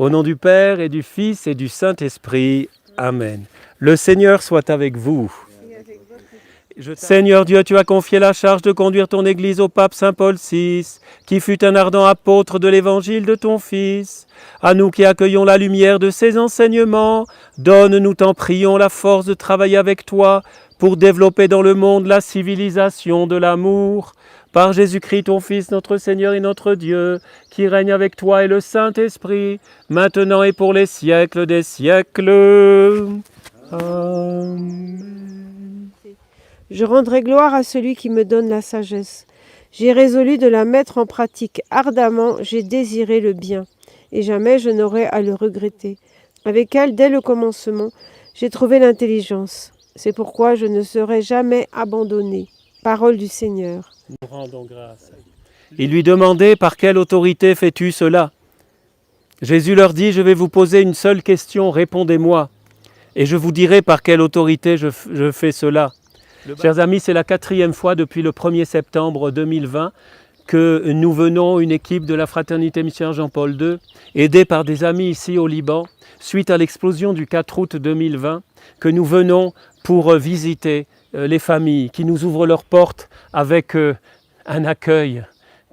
Au nom du Père et du Fils et du Saint-Esprit. Amen. Le Seigneur soit avec vous. Seigneur Dieu, tu as confié la charge de conduire ton Église au pape Saint Paul VI, qui fut un ardent apôtre de l'Évangile de ton Fils. À nous qui accueillons la lumière de ses enseignements, donne-nous, t'en prions, la force de travailler avec toi pour développer dans le monde la civilisation de l'amour. Par Jésus-Christ, ton Fils, notre Seigneur et notre Dieu, qui règne avec toi et le Saint-Esprit, maintenant et pour les siècles des siècles. Amen. Je rendrai gloire à celui qui me donne la sagesse. J'ai résolu de la mettre en pratique ardemment, j'ai désiré le bien, et jamais je n'aurai à le regretter. Avec elle, dès le commencement, j'ai trouvé l'intelligence. C'est pourquoi je ne serai jamais abandonné. Parole du Seigneur. Nous rendons grâce. Ils lui demandaient: par quelle autorité fais-tu cela? Jésus leur dit: je vais vous poser une seule question, répondez-moi, et je vous dirai par quelle autorité je fais cela. Chers amis, c'est la 4e fois depuis le 1er septembre 2020 que nous venons, une équipe de la Fraternité missionnaire Jean-Paul II, aidée par des amis ici au Liban, suite à l'explosion du 4 août 2020, que nous venons pour visiter les familles qui nous ouvrent leurs portes avec un accueil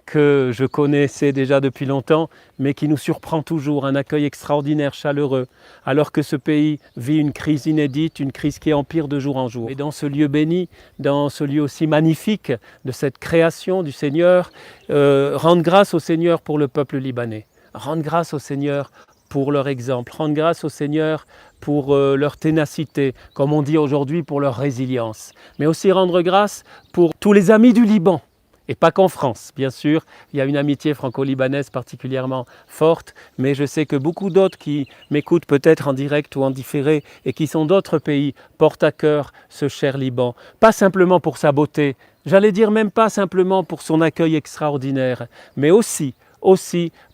que je connaissais déjà depuis longtemps, mais qui nous surprend toujours, un accueil extraordinaire, chaleureux, alors que ce pays vit une crise inédite, une crise qui empire de jour en jour. Et dans ce lieu béni, dans ce lieu aussi magnifique de cette création du Seigneur, rendre grâce au Seigneur pour le peuple libanais, rendre grâce au Seigneur pour leur exemple, rendre grâce au Seigneur pour leur ténacité, comme on dit aujourd'hui, pour leur résilience, mais aussi rendre grâce pour tous les amis du Liban. Et pas qu'en France, bien sûr, il y a une amitié franco-libanaise particulièrement forte, mais je sais que beaucoup d'autres qui m'écoutent peut-être en direct ou en différé et qui sont d'autres pays portent à cœur ce cher Liban. Pas simplement pour sa beauté, j'allais dire même pas simplement pour son accueil extraordinaire, mais aussi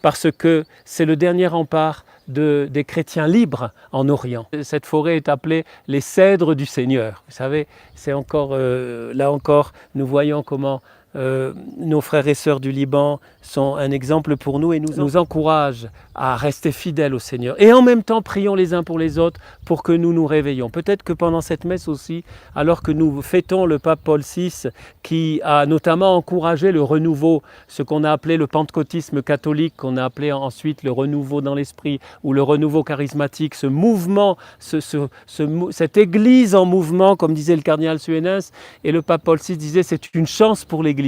parce que c'est le dernier rempart des chrétiens libres en Orient. Cette forêt est appelée les cèdres du Seigneur. Vous savez, c'est encore, là encore, nous voyons comment nos frères et sœurs du Liban sont un exemple pour nous et nous encouragent à rester fidèles au Seigneur. Et en même temps, prions les uns pour les autres pour que nous nous réveillons. Peut-être que pendant cette messe aussi, alors que nous fêtons le pape Paul VI, qui a notamment encouragé le renouveau, ce qu'on a appelé le pentecôtisme catholique, qu'on a appelé ensuite le renouveau dans l'esprit ou le renouveau charismatique, ce mouvement, cette église en mouvement, comme disait le cardinal Suenens, et le pape Paul VI disait c'est une chance pour l'église.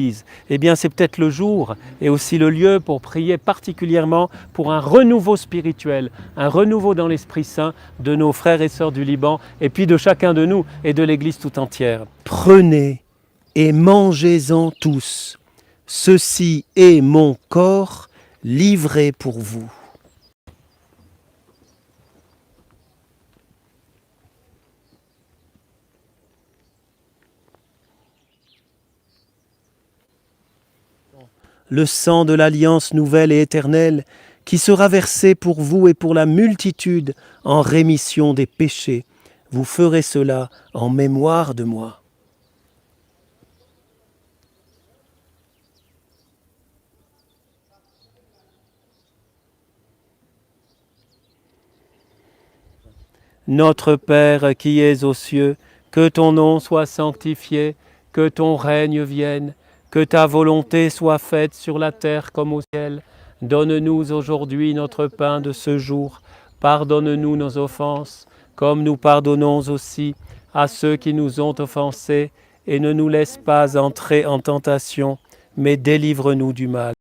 Eh bien c'est peut-être le jour et aussi le lieu pour prier particulièrement pour un renouveau spirituel, un renouveau dans l'Esprit Saint de nos frères et sœurs du Liban et puis de chacun de nous et de l'Église tout entière. Prenez et mangez-en tous. Ceci est mon corps livré pour vous. Le sang de l'alliance nouvelle et éternelle qui sera versé pour vous et pour la multitude en rémission des péchés. Vous ferez cela en mémoire de moi. Notre Père qui es aux cieux, que ton nom soit sanctifié, que ton règne vienne, que ta volonté soit faite sur la terre comme au ciel. Donne-nous aujourd'hui notre pain de ce jour. Pardonne-nous nos offenses, comme nous pardonnons aussi à ceux qui nous ont offensés, et ne nous laisse pas entrer en tentation, mais délivre-nous du mal.